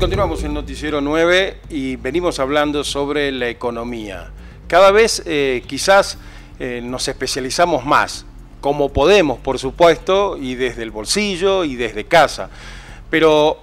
continuamos en Noticiero 9 y venimos hablando sobre la economía. Cada vez quizás nos especializamos más, como podemos, por supuesto, y desde el bolsillo y desde casa. Pero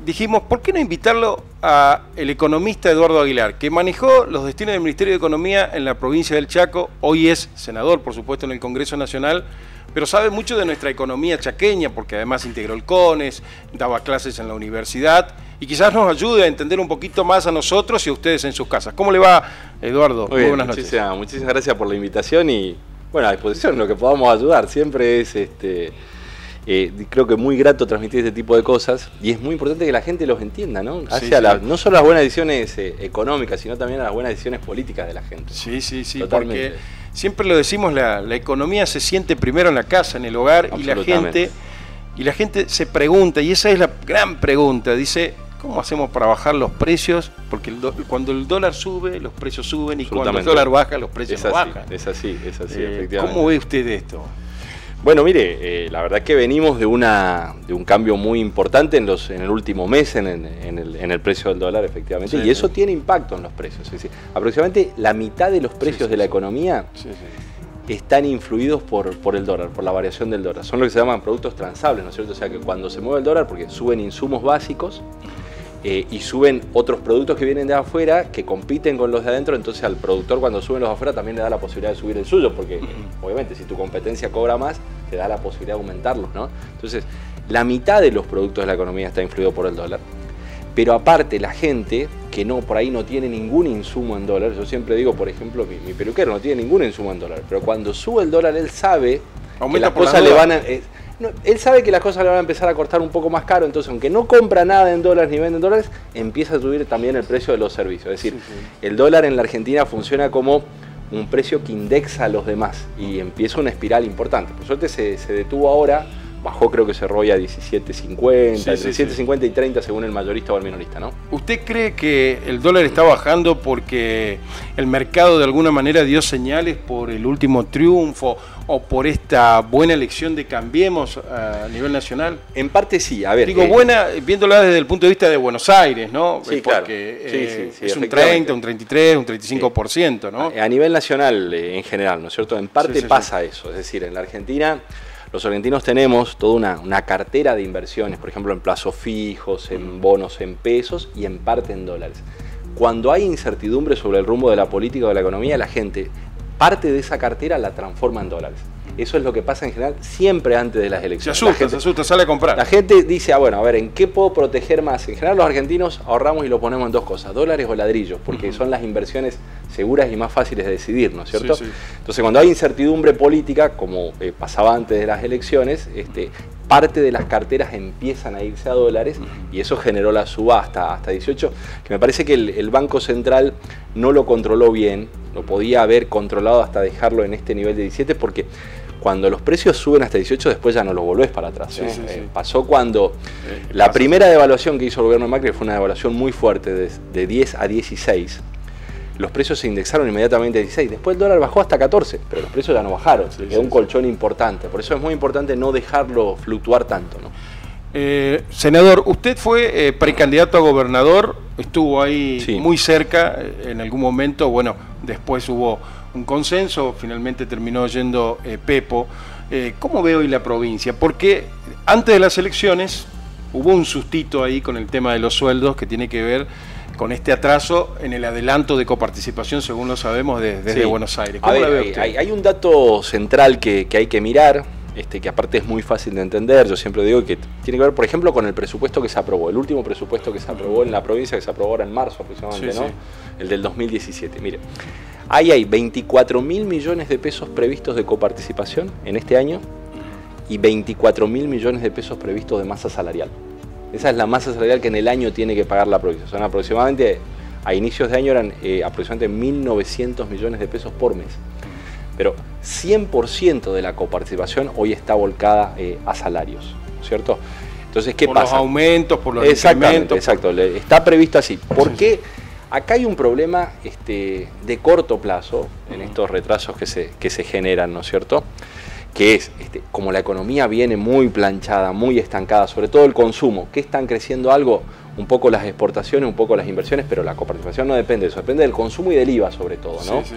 dijimos, ¿por qué no invitarlo al economista Eduardo Aguilar, que manejó los destinos del Ministerio de Economía en la provincia del Chaco? Hoy es senador, por supuesto, en el Congreso Nacional, pero sabe mucho de nuestra economía chaqueña, porque además integró el CONES, daba clases en la universidad, y quizás nos ayude a entender un poquito más a nosotros y a ustedes en sus casas. ¿Cómo le va, Eduardo? Muy bien, buenas noches. Muchísimas gracias por la invitación y, bueno, a disposición, lo que podamos ayudar. Siempre es, creo que muy grato transmitir este tipo de cosas y es muy importante que la gente los entienda, ¿no? No solo las buenas decisiones económicas, sino también a las buenas decisiones políticas de la gente. Sí, porque siempre lo decimos, la economía se siente primero en la casa, en el hogar, y la gente se pregunta, y esa es la gran pregunta, dice, ¿cómo hacemos para bajar los precios? Porque cuando el dólar sube, los precios suben, y cuando el dólar baja, los precios no bajan. Es así, efectivamente. ¿Cómo ve usted esto? Bueno, mire, la verdad que venimos de un cambio muy importante en el último mes en el precio del dólar, efectivamente, y eso tiene impacto en los precios. Es decir, aproximadamente la mitad de los precios de la economía están influidos por el dólar, por la variación del dólar. Son lo que se llaman productos transables, ¿no es cierto? O sea que cuando se mueve el dólar, porque suben insumos básicos, y suben otros productos que vienen de afuera que compiten con los de adentro, entonces al productor cuando suben los de afuera también le da la posibilidad de subir el suyo, porque obviamente si tu competencia cobra más, te da la posibilidad de aumentarlos, ¿no? Entonces, la mitad de los productos de la economía está influido por el dólar, pero aparte la gente que por ahí no tiene ningún insumo en dólar, yo siempre digo, por ejemplo, mi peluquero no tiene ningún insumo en dólar, pero cuando sube el dólar él sabe que las cosas le van a... él sabe que las cosas le van a empezar a costar un poco más caro, entonces aunque no compra nada en dólares ni vende en dólares, empieza a subir también el precio de los servicios. Es decir, el dólar en la Argentina funciona como un precio que indexa a los demás y empieza una espiral importante. Por suerte se detuvo ahora, bajó, creo que cerró ya 17.50, 17.50 y 30 según el mayorista o el minorista, ¿no? ¿Usted cree que el dólar está bajando porque el mercado de alguna manera dio señales por el último triunfo o por esta buena elección de Cambiemos a nivel nacional? En parte sí, a ver. Digo, buena, viéndola desde el punto de vista de Buenos Aires, ¿no? Sí, porque es un 30, un 33, un 35%, ¿no? A nivel nacional, en general, ¿no es cierto? En parte pasa eso, es decir, en la Argentina... Los argentinos tenemos toda una cartera de inversiones, por ejemplo, en plazos fijos, en bonos en pesos y en parte en dólares. Cuando hay incertidumbre sobre el rumbo de la política o de la economía, la gente parte de esa cartera la transforma en dólares. Eso es lo que pasa en general siempre antes de las elecciones. Se asusta, sale a comprar. La gente dice, bueno, a ver, ¿en qué puedo proteger más? En general los argentinos ahorramos y lo ponemos en dos cosas, dólares o ladrillos, porque son las inversiones seguras y más fáciles de decidir, ¿no es cierto? Entonces cuando hay incertidumbre política, como pasaba antes de las elecciones, parte de las carteras empiezan a irse a dólares y eso generó la suba hasta 18, que me parece que el Banco Central no lo controló bien, lo podía haber controlado hasta dejarlo en este nivel de 17, porque cuando los precios suben hasta 18 después ya no lo volvés para atrás. Pasó cuando la primera devaluación que hizo el gobierno de Macri, fue una devaluación muy fuerte, de 10 a 16, los precios se indexaron inmediatamente a 16, después el dólar bajó hasta 14, pero los precios ya no bajaron, quedó un colchón importante, por eso es muy importante no dejarlo fluctuar tanto, ¿no? Senador, usted fue precandidato a gobernador, estuvo ahí muy cerca en algún momento, bueno, después hubo un consenso, finalmente terminó yendo Pepo. ¿Cómo ve hoy la provincia? Porque antes de las elecciones hubo un sustito ahí con el tema de los sueldos que tiene que ver con este atraso en el adelanto de coparticipación, según lo sabemos, desde Buenos Aires. ¿Cómo la ve usted? Hay un dato central que hay que mirar, que aparte es muy fácil de entender. Yo siempre digo que tiene que ver, por ejemplo, con el presupuesto que se aprobó, el último presupuesto que se aprobó en la provincia, que se aprobó ahora en marzo aproximadamente, ¿no? El del 2017. Mire, ahí hay 24.000 millones de pesos previstos de coparticipación en este año y 24.000 millones de pesos previstos de masa salarial. Esa es la masa salarial que en el año tiene que pagar la provincia. Son aproximadamente, a inicios de año eran aproximadamente 1.900 millones de pesos por mes. Pero 100% de la coparticipación hoy está volcada a salarios, ¿no es cierto? Entonces, ¿qué pasa? Por los aumentos, por los incrementos. Exacto, está previsto así. ¿Por qué? Acá hay un problema de corto plazo en estos retrasos que se generan, ¿no es cierto? que es, como la economía viene muy planchada, muy estancada, sobre todo el consumo, que están creciendo algo, un poco las exportaciones, un poco las inversiones, pero la coparticipación no depende de eso, depende del consumo y del IVA sobre todo, ¿no? Sí.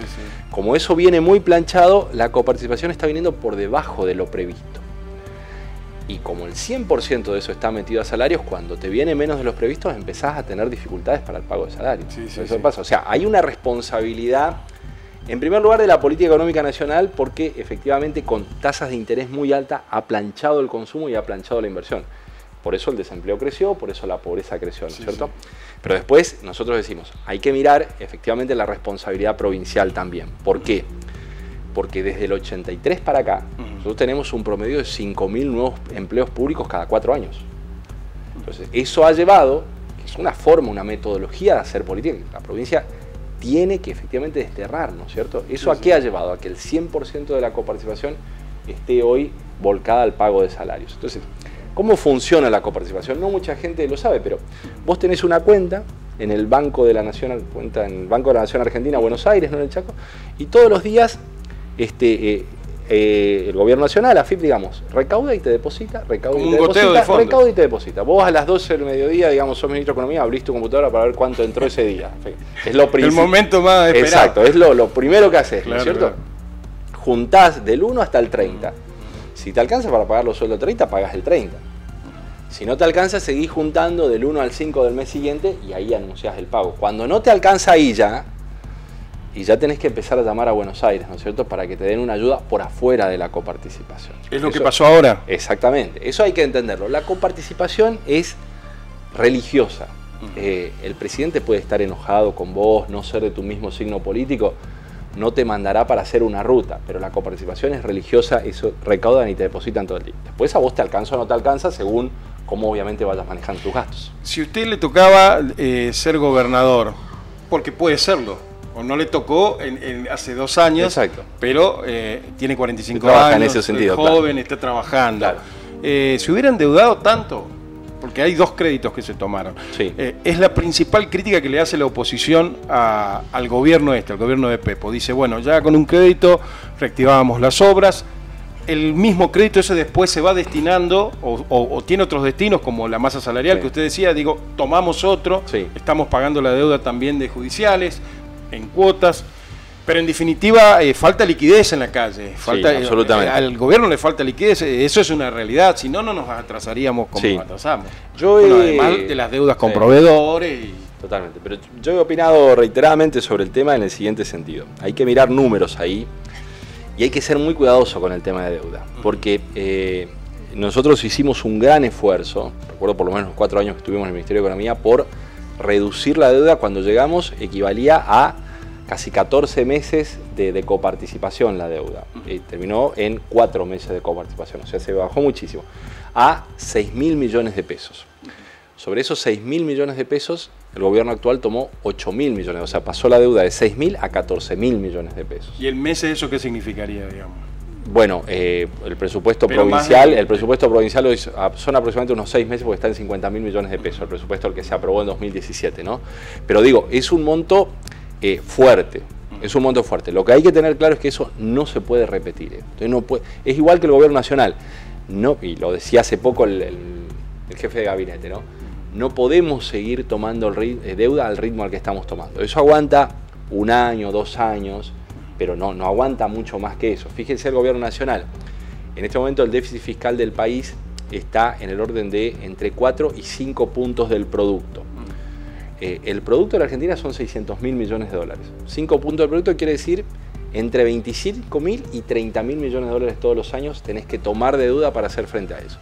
Como eso viene muy planchado, la coparticipación está viniendo por debajo de lo previsto. Y como el 100% de eso está metido a salarios, cuando te viene menos de los previstos, empezás a tener dificultades para el pago de salarios. Eso pasa. O sea, hay una responsabilidad, en primer lugar, de la política económica nacional, porque efectivamente con tasas de interés muy altas ha planchado el consumo y ha planchado la inversión. Por eso el desempleo creció, por eso la pobreza creció, ¿no es cierto? Pero después nosotros decimos, hay que mirar efectivamente la responsabilidad provincial también. ¿Por qué? Porque desde el 83 para acá, nosotros tenemos un promedio de 5.000 nuevos empleos públicos cada 4 años. Entonces, eso ha llevado, que es una forma, una metodología de hacer política, que la provincia tiene que efectivamente desterrar, ¿no es cierto? ¿Eso a qué ha llevado? A que el 100% de la coparticipación esté hoy volcada al pago de salarios. Entonces, ¿cómo funciona la coparticipación? No mucha gente lo sabe, pero vos tenés una cuenta en el Banco de la Nación, en el Banco de la Nación Argentina, Buenos Aires, no en el Chaco, y todos los días el gobierno nacional, AFIP, digamos, recauda y te deposita, recauda y te deposita, recauda y te deposita. Vos a las 12 del mediodía, digamos, sos ministro de Economía, abrís tu computadora para ver cuánto entró ese día. Es lo el momento más esperado. Exacto, es lo primero que haces, claro, ¿no es cierto? Claro. Juntás del 1 hasta el 30. Si te alcanza para pagar los sueldos del 30, pagas el 30. Si no te alcanza, seguís juntando del 1 al 5 del mes siguiente y ahí anunciás el pago. Cuando no te alcanza ahí ya, y ya tenés que empezar a llamar a Buenos Aires, ¿no es cierto?, para que te den una ayuda por afuera de la coparticipación. ¿Es lo que pasó ahora? Exactamente, eso hay que entenderlo. La coparticipación es religiosa. El presidente puede estar enojado con vos, no ser de tu mismo signo político, no te mandará para hacer una ruta, pero la coparticipación es religiosa, eso recaudan y te depositan todo el día. Después a vos te alcanza o no te alcanza según cómo obviamente vayas manejando tus gastos. Si a usted le tocaba ser gobernador, porque puede serlo, o no le tocó hace 2 años, exacto, pero tiene 45 años, en ese sentido, es joven, claro, está trabajando. Claro. ¿Se hubiera endeudado tanto? Porque hay 2 créditos que se tomaron. Sí. Es la principal crítica que le hace la oposición al gobierno al gobierno de Pepo. Dice, bueno, ya con un crédito reactivábamos las obras, el mismo crédito ese después se va destinando o tiene otros destinos como la masa salarial, sí, que usted decía, digo, tomamos otro, sí, estamos pagando la deuda también de judiciales, en cuotas, pero en definitiva falta liquidez en la calle, falta, sí, absolutamente. Al gobierno le falta liquidez, eso es una realidad, si no, no nos atrasaríamos como sí, nos atrasamos. Además de las deudas con proveedores. Totalmente, pero yo he opinado reiteradamente sobre el tema en el siguiente sentido. Hay que mirar números ahí y hay que ser muy cuidadoso con el tema de deuda, porque nosotros hicimos un gran esfuerzo, recuerdo por lo menos los 4 años que estuvimos en el Ministerio de Economía, por reducir la deuda. Cuando llegamos equivalía a casi 14 meses de coparticipación la deuda. Terminó en 4 meses de coparticipación, o sea, se bajó muchísimo, a 6.000 millones de pesos. Sobre esos 6.000 millones de pesos, el gobierno actual tomó 8.000 millones, o sea, pasó la deuda de 6.000 a 14.000 millones de pesos. ¿Y el mes eso qué significaría, digamos? Bueno, el presupuesto provincial, son aproximadamente unos 6 meses porque está en 50.000 millones de pesos, el presupuesto el que se aprobó en 2017, ¿no? Pero digo, es un monto fuerte, es un monto fuerte. Lo que hay que tener claro es que eso no se puede repetir. Entonces no puede, es igual que el gobierno nacional, no, y lo decía hace poco el jefe de gabinete, ¿no? No podemos seguir tomando deuda al ritmo al que estamos tomando. Eso aguanta 1 año, 2 años, pero no aguanta mucho más que eso. Fíjense el gobierno nacional. En este momento el déficit fiscal del país está en el orden de entre 4 y 5 puntos del producto. El producto de la Argentina son 600.000 millones de dólares. 5 puntos del producto quiere decir entre 25.000 y 30.000 millones de dólares todos los años tenés que tomar de deuda para hacer frente a eso.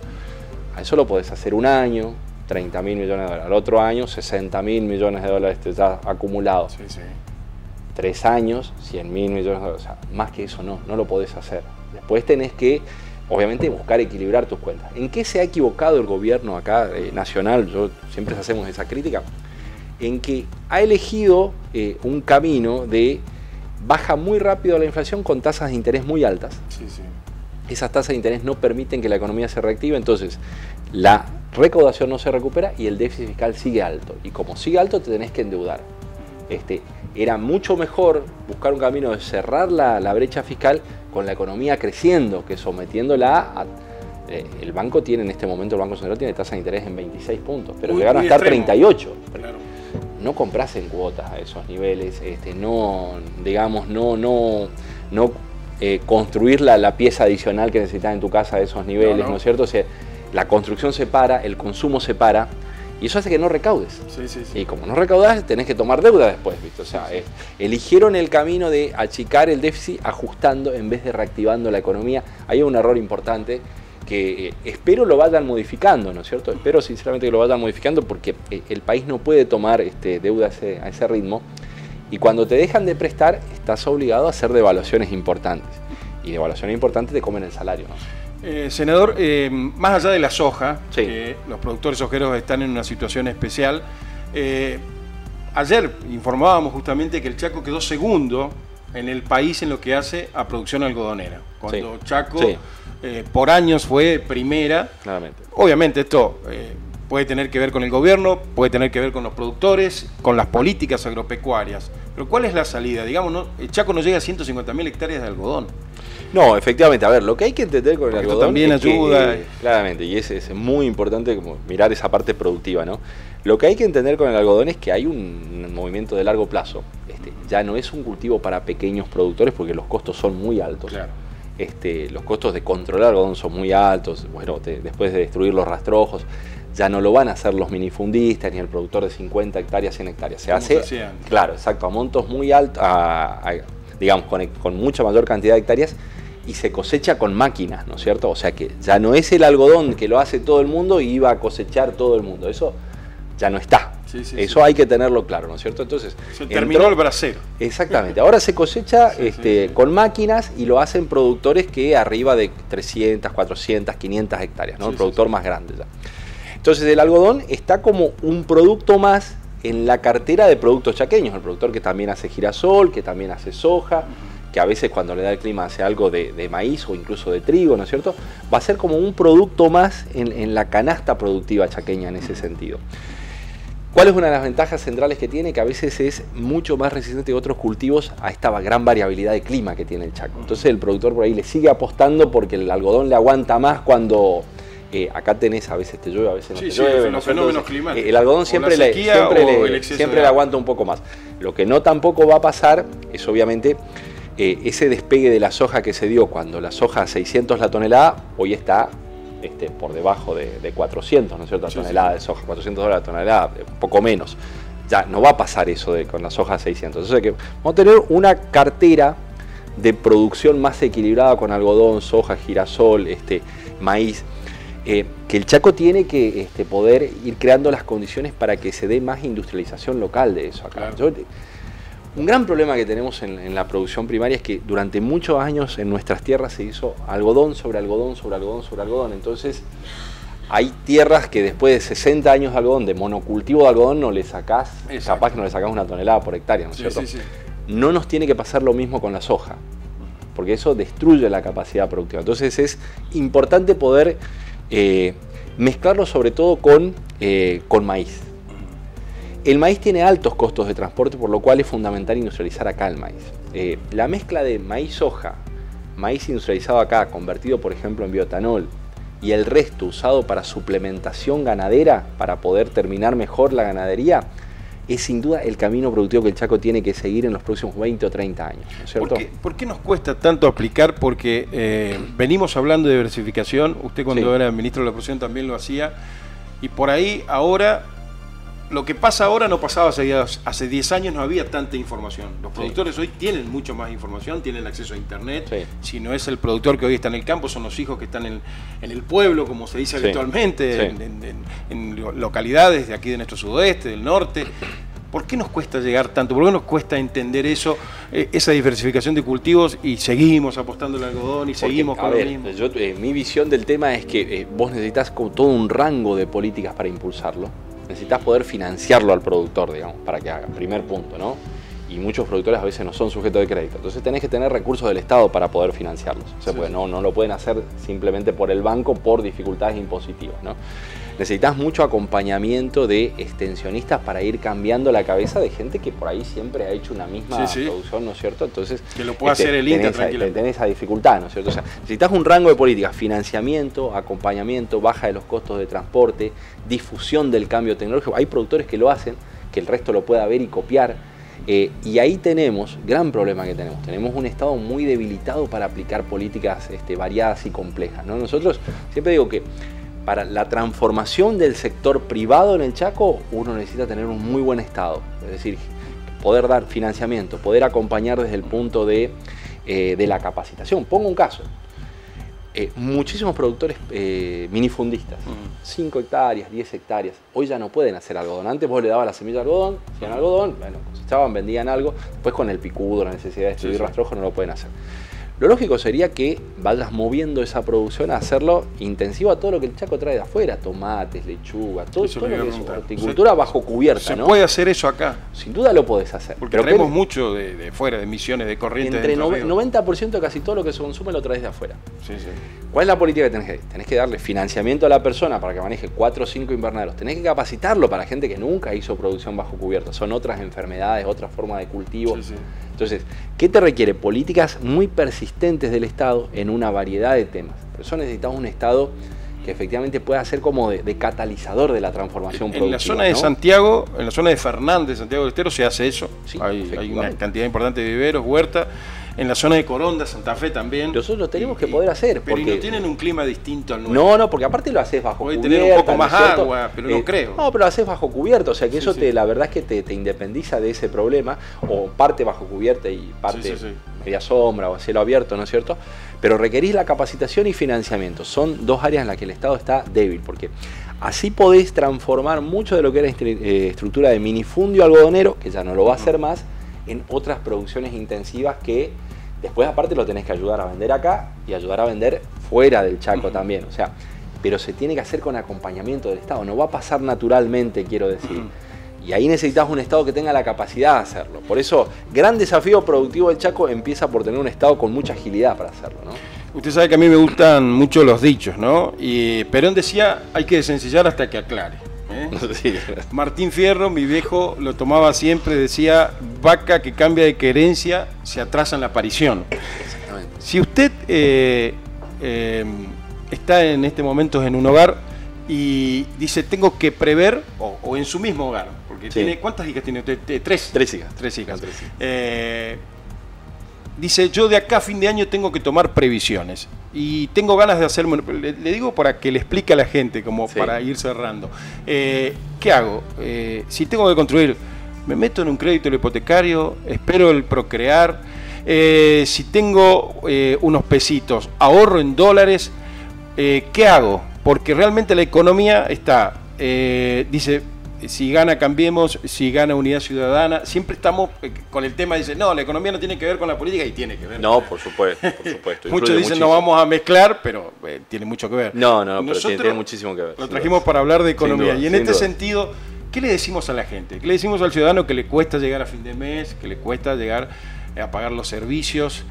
A eso lo podés hacer 1 año, 30.000 millones de dólares. Al otro año, 60.000 millones de dólares ya acumulados. Sí, sí. 3 años, 100.000 millones de dólares. O sea, más que eso no lo podés hacer. Después tenés que, obviamente, buscar equilibrar tus cuentas. ¿En qué se ha equivocado el gobierno acá nacional? Siempre hacemos esa crítica. En que ha elegido un camino de baja muy rápido la inflación con tasas de interés muy altas. Sí, sí. Esas tasas de interés no permiten que la economía se reactive, entonces la recaudación no se recupera y el déficit fiscal sigue alto. Y como sigue alto, te tenés que endeudar. era mucho mejor buscar un camino de cerrar la brecha fiscal con la economía creciendo que sometiéndola a... el banco tiene en este momento, el Banco Central tiene tasa de interés en 26 puntos, pero llegaron a estar extremo. 38. Claro. No compras en cuotas a esos niveles, no construir la pieza adicional que necesitas en tu casa a esos niveles, ¿no es cierto? O sea, la construcción se para, el consumo se para, y eso hace que no recaudes. Sí. Y como no recaudas, tenés que tomar deuda después, ¿viste? O sea, eligieron el camino de achicar el déficit ajustando en vez de reactivando la economía. Hay un error importante que espero lo vayan modificando, ¿no es cierto? Espero sinceramente que lo vayan modificando porque el país no puede tomar deuda a ese ritmo, y cuando te dejan de prestar estás obligado a hacer devaluaciones importantes, y devaluaciones importantes te comen el salario, ¿no? Senador, más allá de la soja, los productores sojeros están en una situación especial. Ayer informábamos justamente que el Chaco quedó segundo en el país en lo que hace a producción algodonera, cuando Chaco por años fue primera. Claramente. Obviamente esto puede tener que ver con el gobierno, puede tener que ver con los productores, con las políticas agropecuarias, pero ¿cuál es la salida? Digamos, el Chaco no llega a 150.000 hectáreas de algodón. No, efectivamente, a ver, lo que hay que entender con el algodón también ayuda. Claramente, y es muy importante como mirar esa parte productiva, ¿no? Lo que hay que entender con el algodón es que hay un movimiento de largo plazo. Ya no es un cultivo para pequeños productores porque los costos son muy altos. Claro. Los costos de controlar algodón son muy altos. Bueno, después de destruir los rastrojos, ya no lo van a hacer los minifundistas ni el productor de 50 hectáreas, 100 hectáreas. Se hace, claro, exacto, a montos muy altos, digamos, con mucha mayor cantidad de hectáreas, y se cosecha con máquinas, ¿no es cierto? O sea que ya no es el algodón que lo hace todo el mundo y iba a cosechar todo el mundo. Eso ya no está. Eso hay que tenerlo claro, ¿no es cierto? Entonces, se terminó el bracero. Exactamente. Ahora se cosecha con máquinas, y lo hacen productores que arriba de 300, 400, 500 hectáreas, ¿no? El productor más grande ya. Entonces el algodón está como un producto más en la cartera de productos chaqueños. El productor que también hace girasol, que también hace soja, que a veces cuando le da el clima hace algo de maíz o incluso de trigo, ¿no es cierto? Va a ser como un producto más en la canasta productiva chaqueña en ese sentido. ¿Cuál es una de las ventajas centrales que tiene? Que a veces es mucho más resistente que otros cultivos a esta gran variabilidad de clima que tiene el Chaco. Entonces el productor por ahí le sigue apostando porque el algodón le aguanta más cuando... acá tenés, a veces te llueve, a veces no te llueve. Los fenómenos climáticos. El algodón siempre le aguanta un poco más. Lo que no tampoco va a pasar es obviamente ese despegue de la soja que se dio cuando la soja a 600 la tonelada, hoy está por debajo de 400, ¿no es cierto? La tonelada de soja, $400 la tonelada, un poco menos. Ya no va a pasar eso con la soja a 600. Entonces que vamos a tener una cartera de producción más equilibrada con algodón, soja, girasol, maíz. Que el Chaco tiene que poder ir creando las condiciones para que se dé más industrialización local de eso acá. Claro. Un gran problema que tenemos en la producción primaria es que durante muchos años en nuestras tierras se hizo algodón sobre algodón sobre algodón sobre algodón. Entonces hay tierras que después de 60 años de algodón, de monocultivo de algodón, no le sacás, capaz que no le sacás una tonelada por hectárea, ¿no es cierto? No nos tiene que pasar lo mismo con la soja, porque eso destruye la capacidad productiva. Entonces es importante poder mezclarlo sobre todo con maíz. El maíz tiene altos costos de transporte, por lo cual es fundamental industrializar acá el maíz. La mezcla de maíz-soja, maíz industrializado acá, convertido por ejemplo en bioetanol, y el resto usado para suplementación ganadera, para poder terminar mejor la ganadería, es sin duda el camino productivo que el Chaco tiene que seguir en los próximos 20 o 30 años, ¿no es cierto? ¿Por qué nos cuesta tanto aplicar? Porque venimos hablando de diversificación, usted cuando era ministro de la Producción también lo hacía, y por ahí ahora, lo que pasa ahora no pasaba hace 10 años, no había tanta información. Los productores hoy tienen mucho más información, tienen acceso a internet. Si no es el productor que hoy está en el campo, son los hijos que están en el pueblo, como se dice habitualmente, en localidades de aquí de nuestro sudoeste, del norte. ¿Por qué nos cuesta llegar tanto? ¿Por qué nos cuesta entender eso, esa diversificación de cultivos, y seguimos apostando al algodón y seguimos con lo mismo? Mi visión del tema es que vos necesitas como todo un rango de políticas para impulsarlo. Necesitas poder financiarlo al productor, digamos, para que haga. Primer punto, ¿no? Y muchos productores a veces no son sujetos de crédito. Entonces tenés que tener recursos del Estado para poder financiarlos. O sea, pues no lo pueden hacer simplemente por el banco por dificultades impositivas, ¿no? necesitas mucho acompañamiento de extensionistas para ir cambiando la cabeza de gente que por ahí siempre ha hecho una misma producción, ¿no es cierto? Entonces, que lo pueda hacer el INTA tranquilamente. Tenés esa dificultad, ¿no es cierto? O sea, necesitas un rango de políticas: financiamiento, acompañamiento, baja de los costos de transporte, difusión del cambio tecnológico. Hay productores que lo hacen, que el resto lo pueda ver y copiar. Y ahí tenemos, gran problema que tenemos un Estado muy debilitado para aplicar políticas variadas y complejas, ¿no? Nosotros siempre digo que para la transformación del sector privado en el Chaco, uno necesita tener un muy buen Estado, es decir, poder dar financiamiento, poder acompañar desde el punto de la capacitación. Pongo un caso. Muchísimos productores minifundistas, 5 hectáreas, 10 hectáreas, hoy ya no pueden hacer algodón. Antes vos le dabas la semilla de algodón, hacían algodón, bueno, cosechaban, vendían algo, después con el picudo, la necesidad de estudiar rastrojo, no lo pueden hacer. Lo lógico sería que vayas moviendo esa producción a hacerlo intensivo a todo lo que el Chaco trae de afuera: tomates, lechuga, todo lo que es horticultura bajo cubierta, ¿no? ¿Se puede hacer eso acá? Sin duda lo podés hacer. Porque traemos mucho de fuera, de Misiones, de Corrientes. Entre 90% de casi todo lo que se consume lo traes de afuera. ¿Cuál es la política que tenés que dar? Tenés que darle financiamiento a la persona para que maneje 4 o 5 invernaderos. Tenés que capacitarlo para gente que nunca hizo producción bajo cubierta. Son otras enfermedades, otra forma de cultivo. Entonces, ¿qué te requiere? Políticas muy persistentes del Estado en una variedad de temas. Por eso necesitamos un Estado que efectivamente pueda ser como de catalizador de la transformación productiva. En la zona de Santiago, en la zona de Fernández, Santiago del Estero, se hace eso. Sí, hay una cantidad importante de viveros, huertas. En la zona de Coronda, Santa Fe también. Nosotros lo tenemos que poder hacer. Pero no tienen un clima distinto al nuestro. No, porque aparte lo haces bajo cubierta. Puede tener un poco más agua, pero no creo. No, pero lo haces bajo cubierta, o sea que eso la verdad es que te independiza de ese problema, o parte bajo cubierta y parte media sombra o a cielo abierto, ¿no es cierto? Pero requerís la capacitación y financiamiento. Son dos áreas en las que el Estado está débil, porque así podés transformar mucho de lo que era estructura de minifundio algodonero, que ya no lo va a hacer más, en otras producciones intensivas que después aparte lo tenés que ayudar a vender acá y ayudar a vender fuera del Chaco también. O sea, pero se tiene que hacer con acompañamiento del Estado. No va a pasar naturalmente, quiero decir. Y ahí necesitas un Estado que tenga la capacidad de hacerlo. Por eso, gran desafío productivo del Chaco empieza por tener un Estado con mucha agilidad para hacerlo, ¿no? Usted sabe que a mí me gustan mucho los dichos, ¿no? Y Perón decía, hay que desencillar hasta que aclare. Martín Fierro, mi viejo, lo tomaba siempre, decía: vaca que cambia de querencia se atrasa en la aparición. Si usted está en este momento en un hogar y dice tengo que prever, o en su mismo hogar, porque tiene, ¿cuántas hijas tiene usted? Tres hijas. Dice, yo de acá a fin de año tengo que tomar previsiones y tengo ganas de hacerme, le digo para que le explique a la gente, como para ir cerrando. ¿Qué hago? Si tengo que construir, me meto en un crédito hipotecario, espero el procrear. Si tengo unos pesitos, ahorro en dólares. ¿Qué hago? Porque realmente la economía está, dice, si gana Cambiemos, si gana Unidad Ciudadana, siempre estamos con el tema, dice, no, la economía no tiene que ver con la política, y tiene que ver. No, por supuesto. Muchos dicen no vamos a mezclar, pero tiene mucho que ver. No, pero tiene muchísimo que ver. Lo trajimos para hablar de economía, y en este sentido, ¿qué le decimos a la gente? ¿Qué le decimos al ciudadano que le cuesta llegar a fin de mes, que le cuesta llegar a pagar los servicios?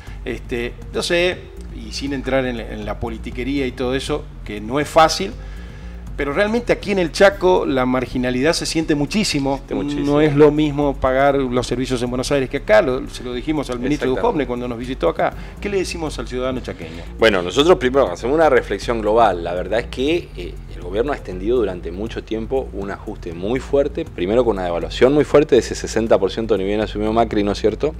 No sé, y sin entrar en la politiquería y todo eso, que no es fácil, pero realmente aquí en el Chaco la marginalidad se siente muchísimo. No es lo mismo pagar los servicios en Buenos Aires que acá, se lo dijimos al ministro Duhovne cuando nos visitó acá. ¿Qué le decimos al ciudadano chaqueño? Bueno, nosotros primero hacemos una reflexión global. La verdad es que el gobierno ha extendido durante mucho tiempo un ajuste muy fuerte, primero con una devaluación muy fuerte de ese 60% ni bien asumió Macri, ¿no es cierto?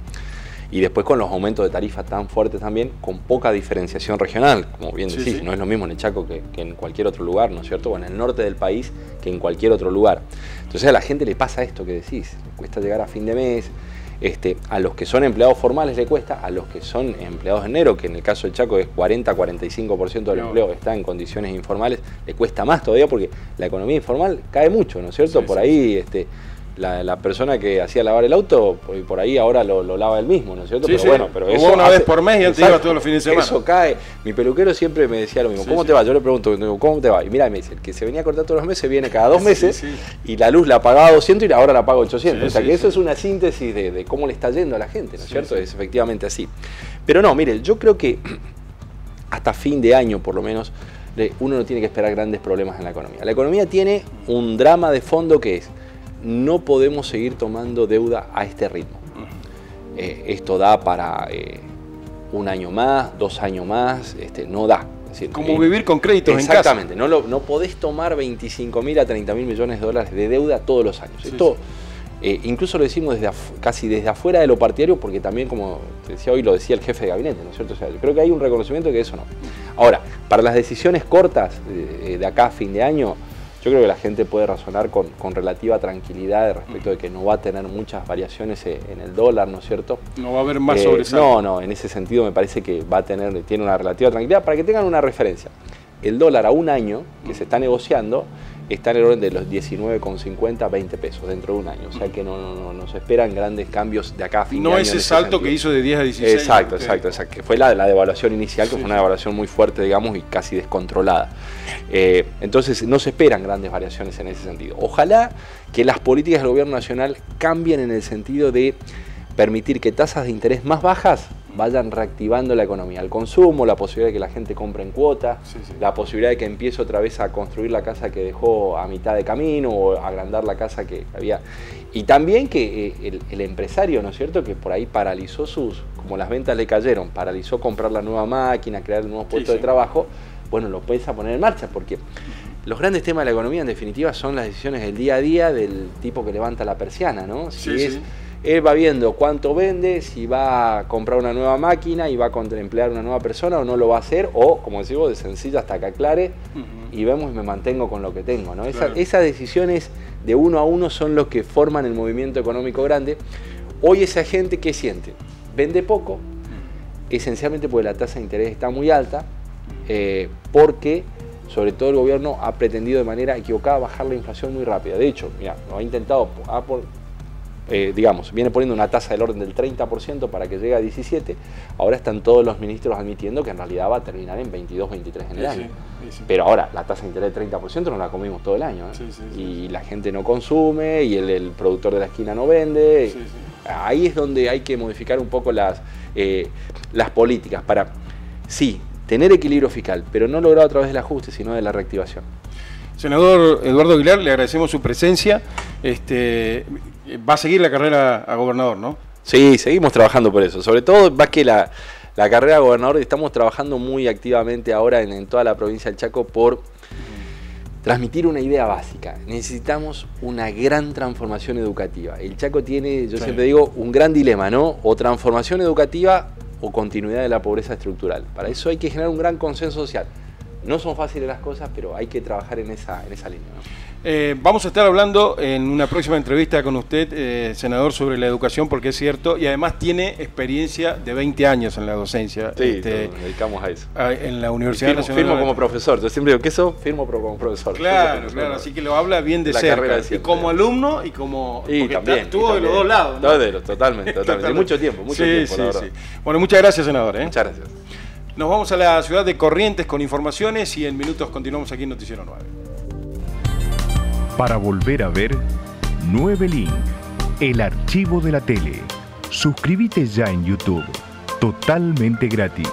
Y después con los aumentos de tarifa tan fuertes también, con poca diferenciación regional, como bien decís, no es lo mismo en el Chaco que en cualquier otro lugar, ¿no es cierto? O en el norte del país que en cualquier otro lugar. Entonces a la gente le pasa esto que decís, le cuesta llegar a fin de mes, a los que son empleados formales le cuesta, a los que son empleados de enero, que en el caso del Chaco es 40-45% del empleo está en condiciones informales, le cuesta más todavía porque la economía informal cae mucho, ¿no es cierto? Por ahí la persona que hacía lavar el auto, por ahí ahora lo lava él mismo, ¿no es cierto? Pero eso una vez por mes y antes iba todos los fines de semana. Eso cae. Mi peluquero siempre me decía lo mismo. ¿Cómo te va? Yo le pregunto, ¿cómo te va? Y mira, me dice, el que se venía a cortar todos los meses viene cada 2 meses y la luz la pagaba 200 y ahora la paga 800. O sea que eso es una síntesis de cómo le está yendo a la gente, ¿no es cierto? Es efectivamente así. Pero no, mire, yo creo que hasta fin de año por lo menos uno no tiene que esperar grandes problemas en la economía. La economía tiene un drama de fondo que es, no podemos seguir tomando deuda a este ritmo. Esto da para 1 año más, 2 años más, no da. Es decir, como vivir con créditos en casa. Exactamente, no podés tomar 25.000 a 30.000 millones de dólares de deuda todos los años. Sí, Esto incluso lo decimos casi desde afuera de lo partidario, porque también, como te decía hoy, lo decía el jefe de gabinete, ¿no es cierto? O sea, yo creo que hay un reconocimiento de que eso no. Ahora, para las decisiones cortas de acá a fin de año, yo creo que la gente puede razonar con relativa tranquilidad respecto de que no va a tener muchas variaciones en el dólar, ¿no es cierto? No va a haber más sobresalto. No, en ese sentido me parece que tiene una relativa tranquilidad. Para que tengan una referencia, el dólar a 1 año que se está negociando está en el orden de los 19,50, 20 pesos dentro de 1 año. O sea que no se esperan grandes cambios de acá a fin de año. No ese salto que hizo de 10 a 16. Exacto. Que fue la devaluación inicial, que fue una devaluación muy fuerte, digamos, y casi descontrolada. Entonces no se esperan grandes variaciones en ese sentido. Ojalá que las políticas del gobierno nacional cambien en el sentido de permitir que tasas de interés más bajas vayan reactivando la economía, el consumo, la posibilidad de que la gente compre en cuota, la posibilidad de que empiece otra vez a construir la casa que dejó a mitad de camino o agrandar la casa que había. Y también que el empresario, ¿no es cierto?, que por ahí paralizó como las ventas le cayeron, paralizó comprar la nueva máquina, crear nuevos puestos de trabajo, bueno, lo puedes poner en marcha, porque los grandes temas de la economía, en definitiva, son las decisiones del día a día del tipo que levanta la persiana, ¿no? Él va viendo cuánto vende, si va a comprar una nueva máquina y va a emplear una nueva persona o no lo va a hacer, o, como decimos, de sencilla hasta que aclare y vemos y me mantengo con lo que tengo, ¿no? Claro. Esas decisiones de uno a uno son los que forman el movimiento económico grande. Hoy esa gente, ¿qué siente? Vende poco, esencialmente porque la tasa de interés está muy alta, porque sobre todo el gobierno ha pretendido de manera equivocada bajar la inflación muy rápida. De hecho, mira, lo ha intentado, viene poniendo una tasa del orden del 30% para que llegue a 17%, ahora están todos los ministros admitiendo que en realidad va a terminar en 22, 23 en el año. Pero ahora, la tasa de interés del 30% no la comimos todo el año, y la gente no consume, y el productor de la esquina no vende. Ahí es donde hay que modificar un poco las políticas para, tener equilibrio fiscal, pero no logrado a través del ajuste, sino de la reactivación. Senador Eduardo Aguilar, le agradecemos su presencia. Va a seguir la carrera a gobernador, ¿no? Sí, seguimos trabajando por eso. Sobre todo, más que la carrera a gobernador, estamos trabajando muy activamente ahora en toda la provincia del Chaco por transmitir una idea básica. Necesitamos una gran transformación educativa. El Chaco tiene, yo siempre digo, un gran dilema, ¿no? O transformación educativa o continuidad de la pobreza estructural. Para eso hay que generar un gran consenso social. No son fáciles las cosas, pero hay que trabajar en esa línea, ¿no? Vamos a estar hablando en una próxima entrevista con usted, senador, sobre la educación, porque es cierto, y además tiene experiencia de 20 años en la docencia. Sí, nos dedicamos a eso. En la Universidad Nacional. Firmo como profesor, yo siempre digo que eso, firmo como profesor. Claro, así que lo habla bien de cerca. Y como alumno y como... Y también. Estuvo de los dos lados, ¿no? Totalmente. Y mucho tiempo, la verdad. Bueno, muchas gracias, senador. Muchas gracias. Nos vamos a la ciudad de Corrientes con informaciones y en minutos continuamos aquí en Noticiero 9. Para volver a ver 9 Link, el archivo de la tele. Suscríbete ya en YouTube, totalmente gratis.